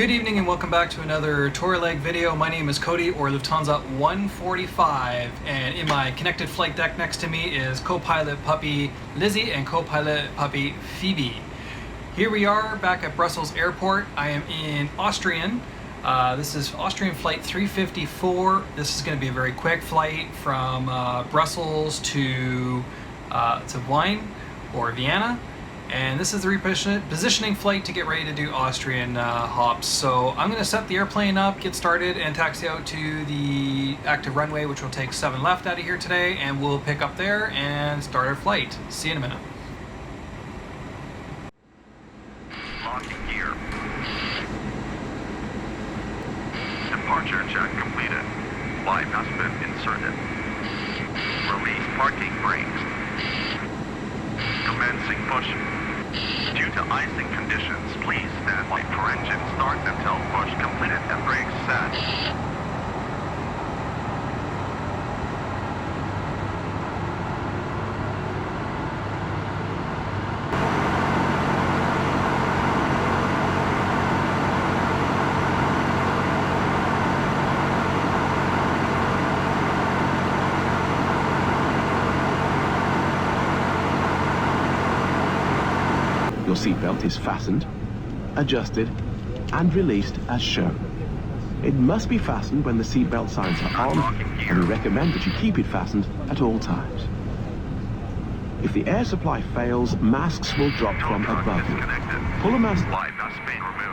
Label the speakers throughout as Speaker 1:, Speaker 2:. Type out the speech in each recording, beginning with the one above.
Speaker 1: Good evening and welcome back to another tour leg video. My name is Cody, or Lufthansa 145, and in my connected flight deck next to me is co-pilot puppy Lizzie and co-pilot puppy Phoebe. Here we are back at Brussels Airport. I am in Austrian. This is Austrian flight 354. This is going to be a very quick flight from Brussels to Wien or Vienna. And this is the repositioning flight to get ready to do Austrian hops. So I'm going to set the airplane up, get started, and taxi out to the active runway, which will take 7 left out of here today, and we'll pick up there and start our flight. See you in a minute.
Speaker 2: Locking gear. Departure check completed. Live has been inserted. Release parking brakes. Commencing push. Due to icing conditions, please stand by for engine start until push completed and brakes set.
Speaker 3: Your seatbelt is fastened, adjusted, and released as shown. It must be fastened when the seatbelt signs are on, and we recommend that you keep it fastened at all times. If the air supply fails, masks will drop from above you. Pull a mask.
Speaker 2: Live has been removed.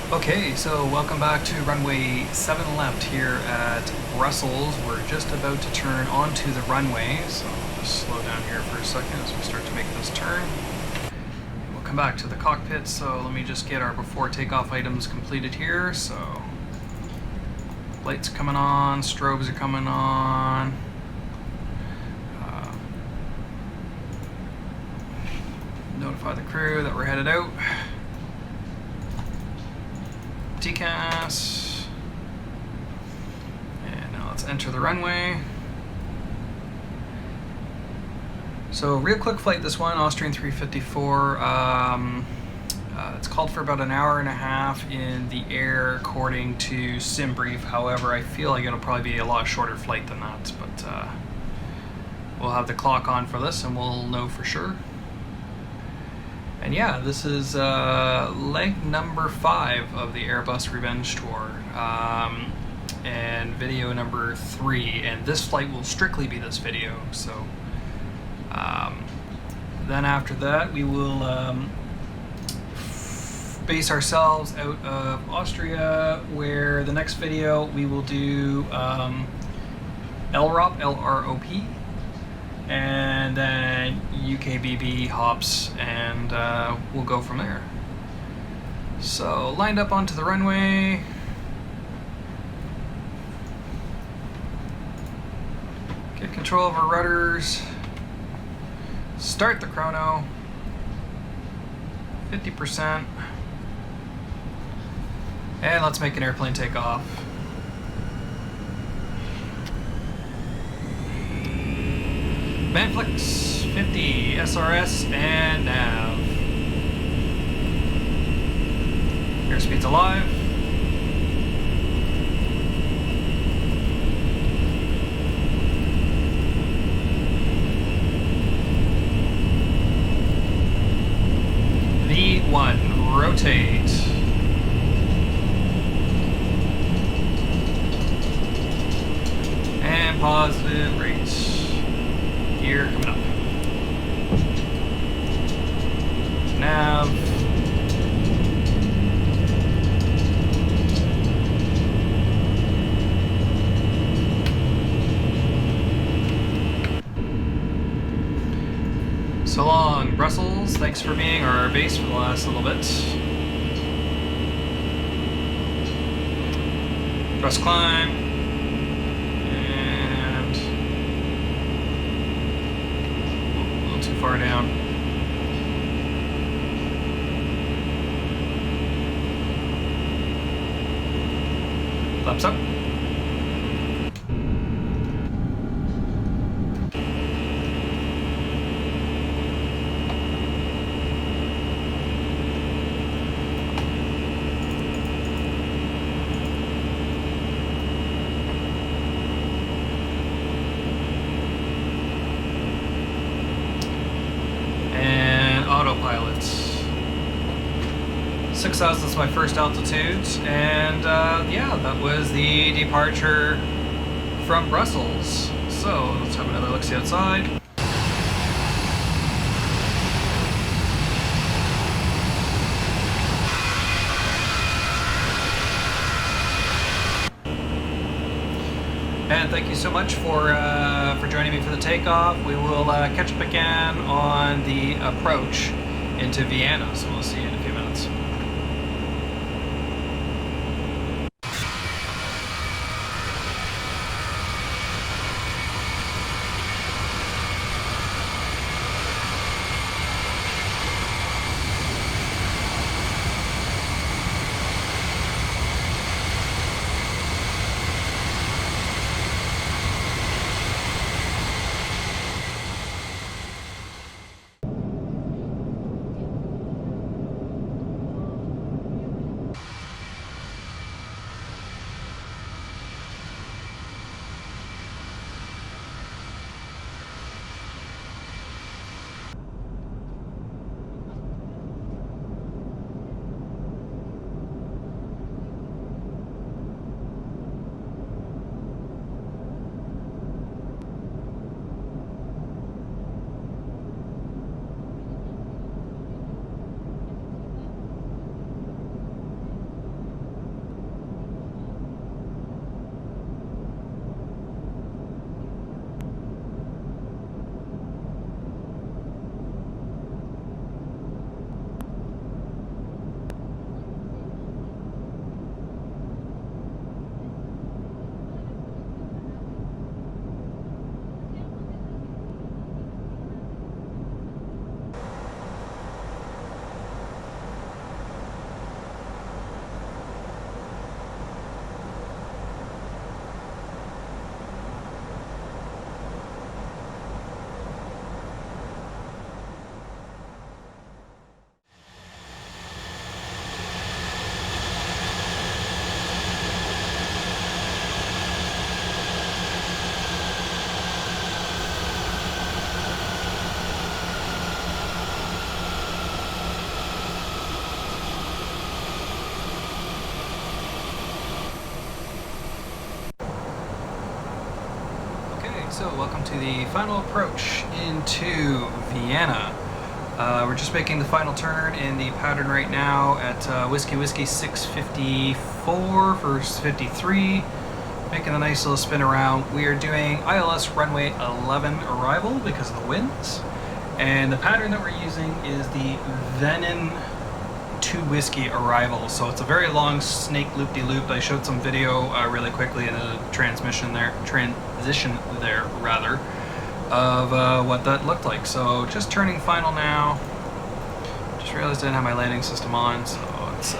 Speaker 1: Okay, so welcome back to runway 7 left here at Brussels. We're just about to turn onto the runway, so I'll just slow down here for a second as we start to make this turn. We'll come back to the cockpit, so let me just get our before takeoff items completed here. So, lights coming on, strobes are coming on. Notify the crew that we're headed out. TCAS, and now let's enter the runway. So real quick flight, this one, Austrian 354. It's called for about an hour and a half in the air according to SimBrief. However, I feel like it'll probably be a lot shorter flight than that, but we'll have the clock on for this and we'll know for sure. And yeah, this is leg number 5 of the Airbus Revenge Tour, and video number 3. And this flight will strictly be this video. So then after that, we will base ourselves out of Austria, where the next video we will do LROP, L-R-O-P. And then UKBB hops, and we'll go from there. So lined up onto the runway. Get control of our rudders. Start the chrono. 50%. And let's make an airplane take off. Manflex 50, SRS, and nav. Airspeed's alive. thanks for being our base for the last little bit. Thrust climb. And a little too far down. Flaps up. Autopilot. 6,000 is my first altitude, and yeah, that was the departure from Brussels. So let's have another look-see outside. And thank you so much for joining me for the takeoff. We will catch up again on the approach into Vienna, so we'll see you in a few minutes. So welcome to the final approach into Vienna. We're just making the final turn in the pattern right now at Whiskey 654 for 53, making a nice little spin around. We are doing ILS runway 11 arrival because of the winds, and the pattern that we're using is the Venin 2 Whiskey arrival. So it's a very long snake loop-de-loop. I showed some video really quickly in the transition there rather, of what that looked like. So just turning final now. Just realized I didn't have my landing system on, so it's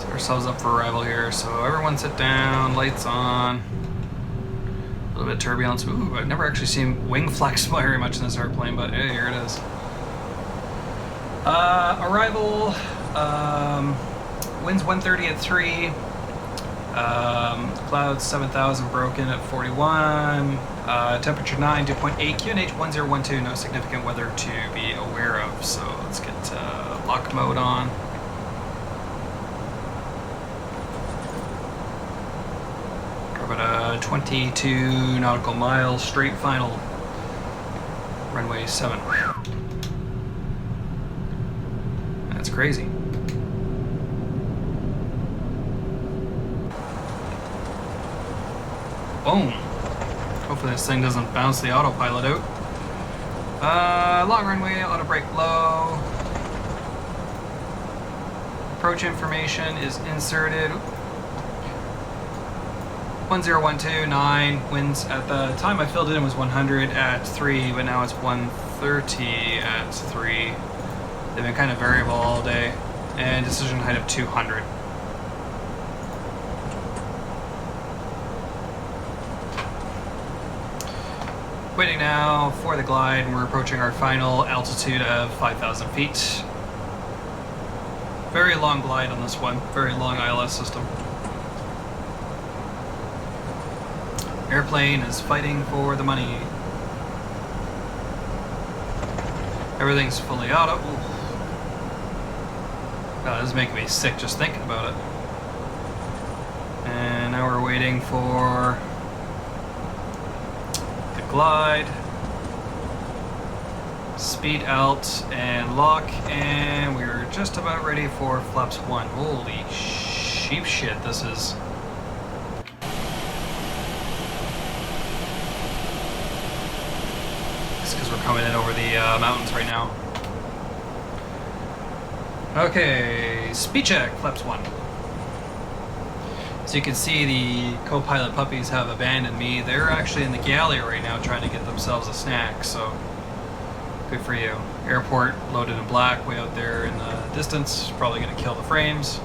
Speaker 1: set ourselves up for arrival here. So everyone sit down, lights on. A little bit of turbulence. Ooh, I've never actually seen wing flex very much in this airplane, but hey, here it is. Arrival, winds 130 at 3, clouds 7,000 broken at 41, temperature 9, dew point 8, QNH 1012, no significant weather to be aware of. So let's get lock mode on. About 22 nautical miles, straight final, runway 7. Whew. That's crazy. Boom. Hopefully this thing doesn't bounce the autopilot out. Long runway, auto brake low. Approach information is inserted. 1012.9. Winds at the time I filled it in was 100 at 3, but now it's 130 at 3. They've been kind of variable all day. And decision height of 200. Waiting now for the glide, and we're approaching our final altitude of 5,000 feet. Very long glide on this one, very long ILS system. Airplane is fighting for the money. Everything's fully auto. Ooh. God, this is making me sick just thinking about it. And now we're waiting for the glide, speed alt, and lock, and we're just about ready for flaps 1. Holy sheep shit, this is... It's because we're coming in over the mountains right now. Okay, speed check, flaps 1. So you can see the co-pilot puppies have abandoned me. They're actually in the galley right now trying to get themselves a snack, so good for you. Airport loaded in black way out there in the distance, probably going to kill the frames.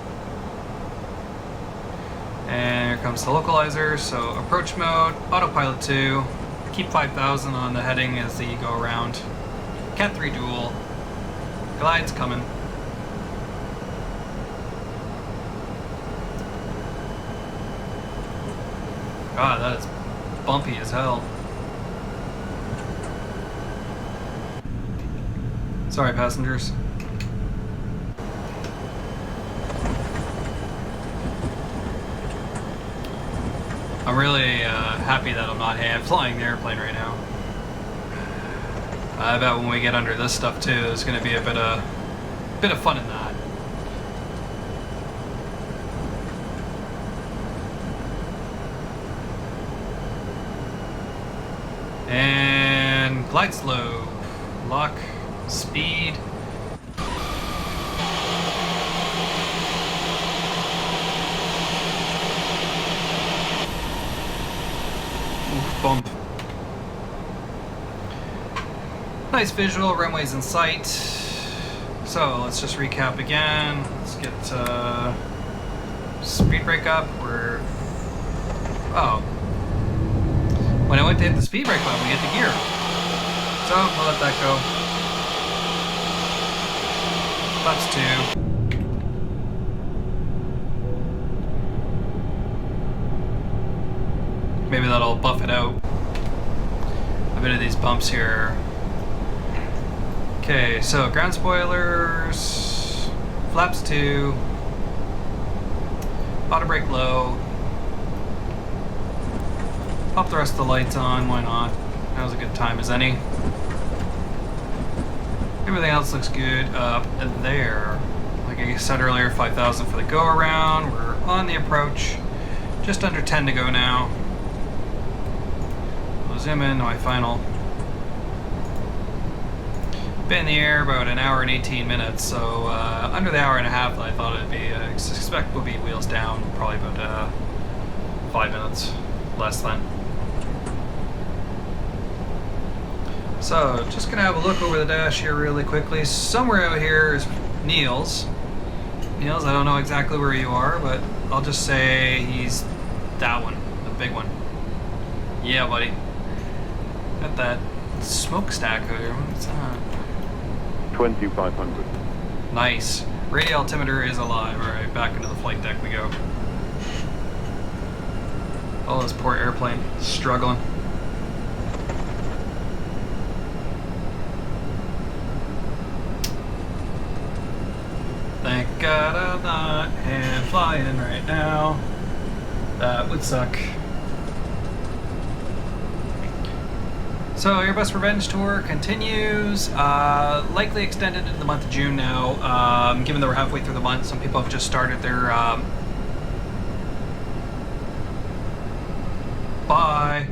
Speaker 1: And here comes the localizer, so approach mode, autopilot 2, keep 5,000 on the heading as you go around. Cat 3 dual, glide's coming. God, that is bumpy as hell. Sorry, passengers. I'm really happy that I'm not hand flying the airplane right now. I bet when we get under this stuff too, there's going to be a bit of fun in that. And glide slope, lock, speed. Oof, bump. Nice visual, runways in sight. So let's just recap again. Let's get speed brake up. When I went to hit the speed brake button, we hit the gear. So we'll let that go. Flaps 2. Maybe that'll buff it out. A bit of these bumps here. Okay, so ground spoilers, flaps 2, auto brake low. Pop the rest of the lights on, why not? Now's a good time as any. Everything else looks good up there. Like I said earlier, 5,000 for the go around. We're on the approach. Just under 10 to go now. We'll zoom in to my final. Been in the air about an hour and 18 minutes, so under the hour and a half that I thought it'd be. Expect we'll be wheels down, probably about 5 minutes, less than. So, just gonna have a look over the dash here really quickly. Somewhere out here is Niels. Niels, I don't know exactly where you are, but I'll just say he's that one, the big one. Yeah, buddy. Got that smokestack out here. What's that?
Speaker 4: 2,500.
Speaker 1: Nice. Radio altimeter is alive. Alright, back into the flight deck we go. Oh, this poor airplane. Struggling. Thank God I'm not hand flying right now. That would suck. So Airbus Revenge Tour continues, likely extended into the month of June now, given that we're halfway through the month. Some people have just started their, bye.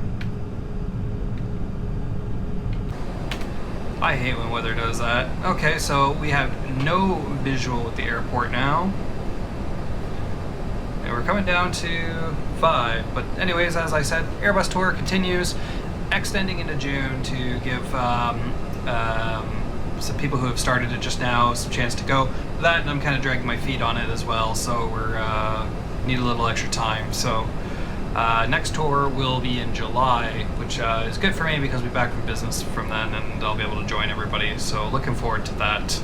Speaker 1: I hate when weather does that. Okay, so we have no visual at the airport now. And we're coming down to 5. But anyways, as I said, Airbus tour continues, extending into June to give some people who have started it just now some chance to go. That, and I'm kind of dragging my feet on it as well, so we're need a little extra time. So next tour will be in July, which is good for me because we'll be back from business from then, and I'll be able to join everybody. So looking forward to that.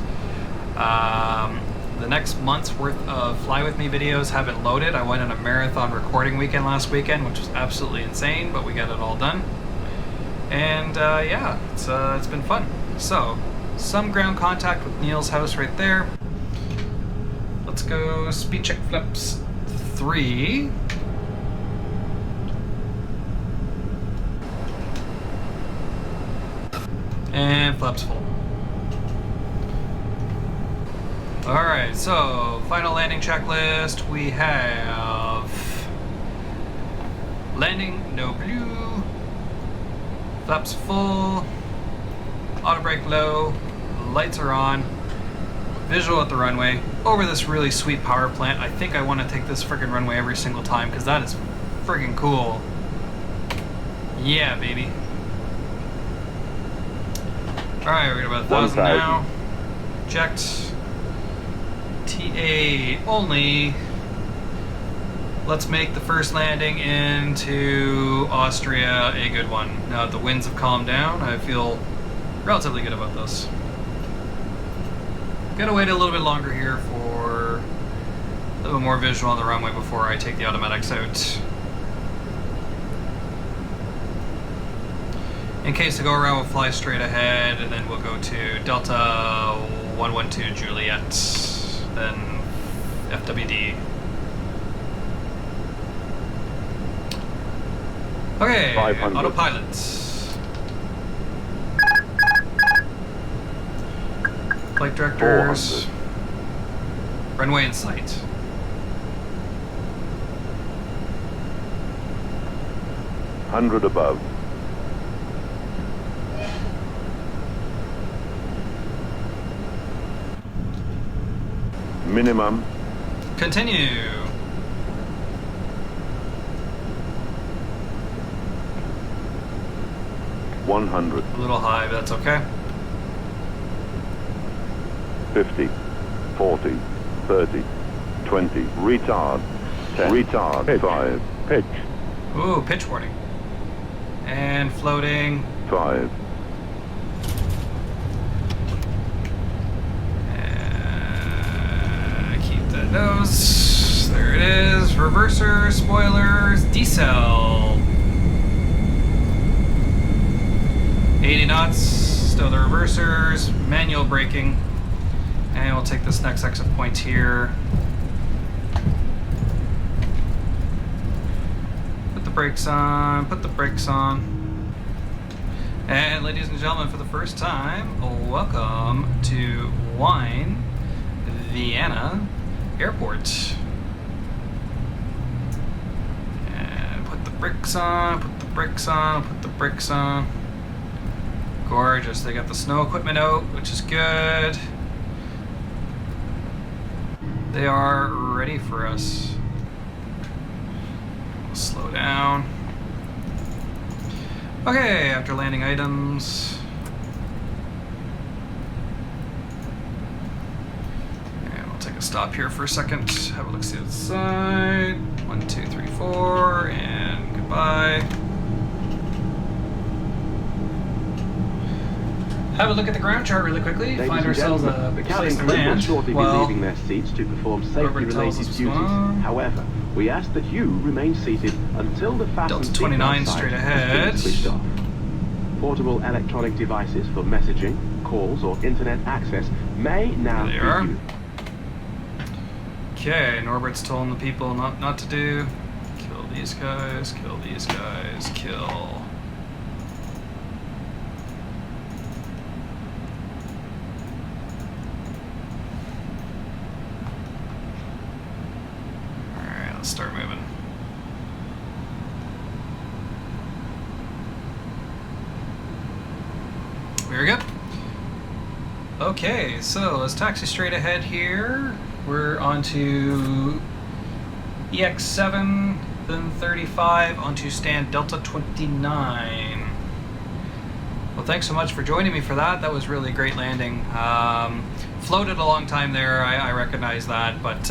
Speaker 1: The next month's worth of Fly With Me videos haven't loaded. I went on a marathon recording weekend last weekend, which was absolutely insane, but we got it all done. And yeah, it's been fun. So, some ground contact with Neil's house right there. Let's go speed check flaps 3. And flaps full. Alright, so final landing checklist. We have landing, no blue, flaps full, auto brake low, lights are on, visual at the runway, over this really sweet power plant. I think I want to take this friggin' runway every single time because that is friggin' cool. Yeah, baby. Alright, we're at about 1,000 now. Checked. TA only. Let's make the first landing into Austria a good one. Now that the winds have calmed down, I feel relatively good about this. Gotta wait a little bit longer here for a little more visual on the runway before I take the automatics out. In case to go around, we'll fly straight ahead, and then we'll go to Delta 112 Juliet, then FWD. Okay,
Speaker 4: 500.
Speaker 1: autopilot. Flight directors.
Speaker 4: 400.
Speaker 1: Runway in sight.
Speaker 4: Hundred above. Minimum.
Speaker 1: Continue. A
Speaker 4: 100.
Speaker 1: little high, but that's okay.
Speaker 4: 50. 40. 30. 20. Retard. 10. Retard. Pitch. 5. Pitch.
Speaker 1: Ooh, pitch warning. And floating.
Speaker 4: 5.
Speaker 1: Keep that nose. There it is. Reversers, spoilers, decel. 80 knots. Still the reversers. Manual braking. And we'll take this next exit point here. Put the brakes on. Put the brakes on. And ladies and gentlemen, for the first time, welcome to Wine, Vienna Airport. And put the brakes on, put the brakes on, put the brakes on. Gorgeous. They got the snow equipment out, which is good. They are ready for us. We'll slow down. Okay, after landing items. And we'll take a stop here for a second. Have a look see outside. 1, 2, 3, 4, and goodbye. Have a look at the ground chart really quickly.
Speaker 3: Ladies
Speaker 1: Find
Speaker 3: and
Speaker 1: ourselves
Speaker 3: gentlemen,
Speaker 1: a
Speaker 3: the
Speaker 1: place
Speaker 3: cabin
Speaker 1: to
Speaker 3: crew will
Speaker 1: land.
Speaker 3: shortly be leaving their seats to perform safety-related duties. However, we ask that you remain seated until the fasten
Speaker 1: Delta 29
Speaker 3: seatbelt sign
Speaker 1: straight
Speaker 3: has
Speaker 1: ahead.
Speaker 3: been switched off. Portable electronic devices for messaging, calls, or internet access may now
Speaker 1: There they
Speaker 3: be
Speaker 1: are.
Speaker 3: used.
Speaker 1: Okay, Norbert's telling the people not to do. Kill these guys, kill these guys, kill. Alright, let's start moving. Very good. Okay, so let's taxi straight ahead here. We're on to EX7, then 35, onto stand Delta 29. Well, thanks so much for joining me for that. That was really a great landing. Floated a long time there, I recognize that, but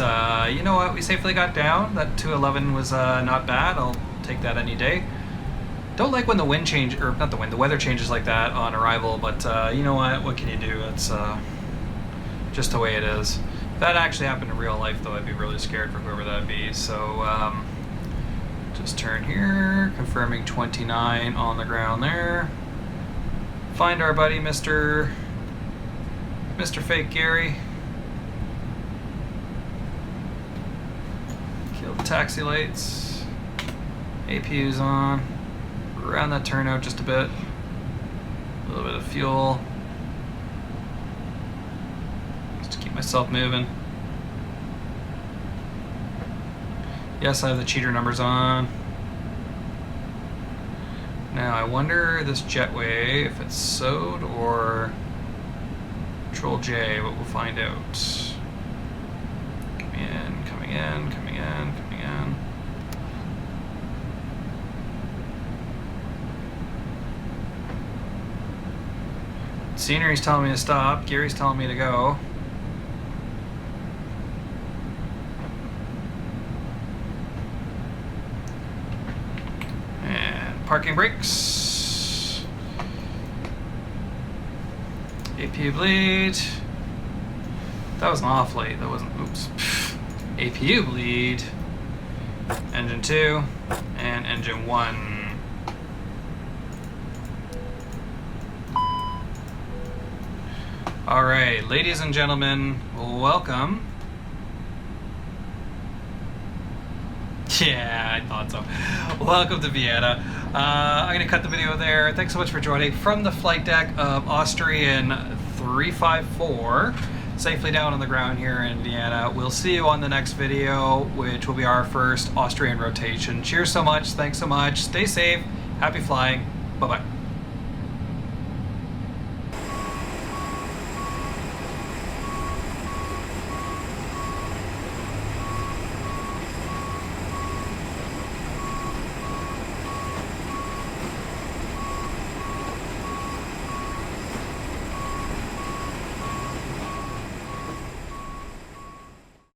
Speaker 1: you know what, we safely got down. That 211 was not bad. I'll take that any day. Don't like when the wind change, or not the wind, the weather changes like that on arrival, but you know what can you do? It's just the way it is. If that actually happened in real life though, I'd be really scared for whoever that'd be. So just turn here, confirming 29 on the ground there. Find our buddy Mr. Fake Gary. Kill the taxi lights. APU's on. Around that turnout just a bit. A little bit of fuel. Just to keep myself moving. Yes, I have the cheater numbers on. Now I wonder this jetway if it's sewed or Control J, but we'll find out. Coming in, coming in, coming in, coming in. Scenery's telling me to stop, Gary's telling me to go. And parking brakes. APU bleed. That was an off light, that wasn't, oops. APU bleed. Engine 2 and engine 1. All right, ladies and gentlemen, welcome. Yeah, I thought so. Welcome to Vienna. I'm going to cut the video there. Thanks so much for joining from the flight deck of Austrian 354, safely down on the ground here in Vienna. We'll see you on the next video, which will be our first Austrian rotation. Cheers so much. Thanks so much. Stay safe. Happy flying. Bye-bye.